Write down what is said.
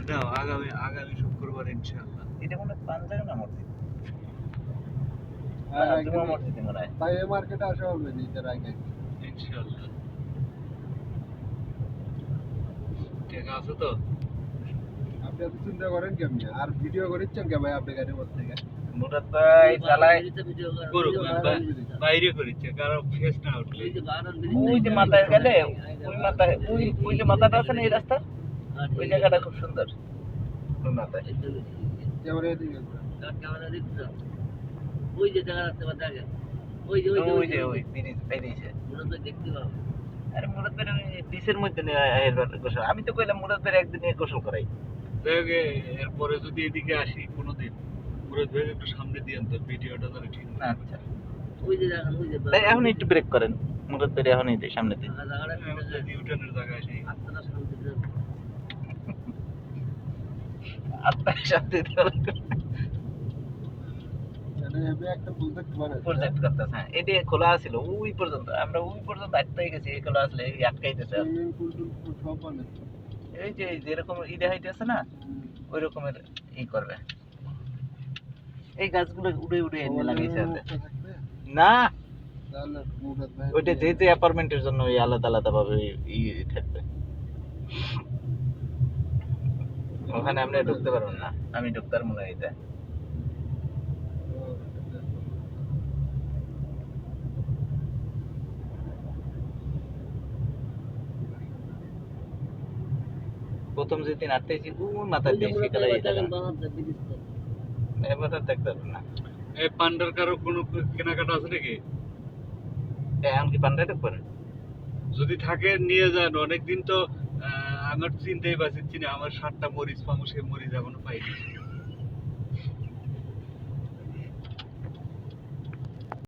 না, আগামী শুক্রবার ইনশাআল্লাহ। এটা মনে হয় পাঞ্জাবে না মসজিদ, আর না একদিন জুমা মসজিদে মনে হয়। ভাই এই মার্কেটে আসা হবে না এটার আগে। ইনশাআল্লাহ। ঠিক আছে তো? আপনি এত চিন্তা করেন কেমনি? আর ভিডিও করেছেন কে ভাই আপনি গাড়ির মধ্যে থেকে? মুরাদ ভাই চালায় করুক, বাইরে করেছে, কারো ফেস না উঠলে। ওই যে মাথায় গেলে, ওই মাথায় ওই যে মাথাটা আছে না এই রাস্তা, ওই জায়গাটা খুব সুন্দর। ওই মাথায় ক্যামেরা এদিকে ওই যে জায়গা রাখতে পারে আগে, ওই যে ওই যে ওই ব্রিজ বেরিয়েছে। মুরাদ ভাই দেখতে পাবো। আরে মুরাদ ভাই পিসের মধ্যে নিয়ে এরবার গোসল, আমি তো কইলাম মুরাদ ভাই একদিন নিয়ে গোসল করাই। যাই হোক, এরপরে যদি এদিকে আসি কোনোদিন, মুরাদ ভাই একটু সামনে দিয়ে আনতো, ভিডিওটা তাহলে ঠিক না। আচ্ছা ওই যে জায়গা, ওই যে তাই এখন একটু ব্রেক করেন, মুরাদ ভাই এখনই দিই সামনে দিন। জায়গাটা ইউটার্নের জায়গায় আসি। আত্মাটা শান্তি দেবে। আপনার সাথে এটা এবে একটা প্রজেক্ট বানাই। প্রজেক্ট করতেছে, হ্যাঁ এটা খোলা ছিল ওই পর্যন্ত, আমরা ওই পর্যন্ত আটকে গেছি, এই খোলা আসলে এই আটকাইতেছে। সুইমিং পুল টুল সব বানাই। এই যে যেরকম ইডে হাইট আছে না, ওই রকমের ই করবে। এই গাছগুলো উড়ে উড়ে এনে লাগাইছে হাতে। না তাহলে মুরাদ ভাই ওইটা যে যে অ্যাপার্টমেন্টের জন্য ওই আলাদা আলাদা ভাবে ই থাকবে, ওখানে আপনি ঢুকতে পারবেন না, আমি ঢুকতে পারবো না। এটা প্রথম যেদিন আটটাইছি ওই মাথা ওই যে দিয়ে মুরাদ সেখানে ভাই এই জায়গা বানাতে ব্রিজটা। এবার আর দেখতে পারবেন না। এই পান্ডার কারো কোনো কেনাকাটা আছে নাকি? এমনকি পান্ডায় ঢুকবেন? যদি থাকে নিয়ে যান। অনেকদিন তো আমার চিন্তাই পাচ্ছি না, আমার 7টা মরিচ পাবো, সেই মরিচ এখনো পাইনি।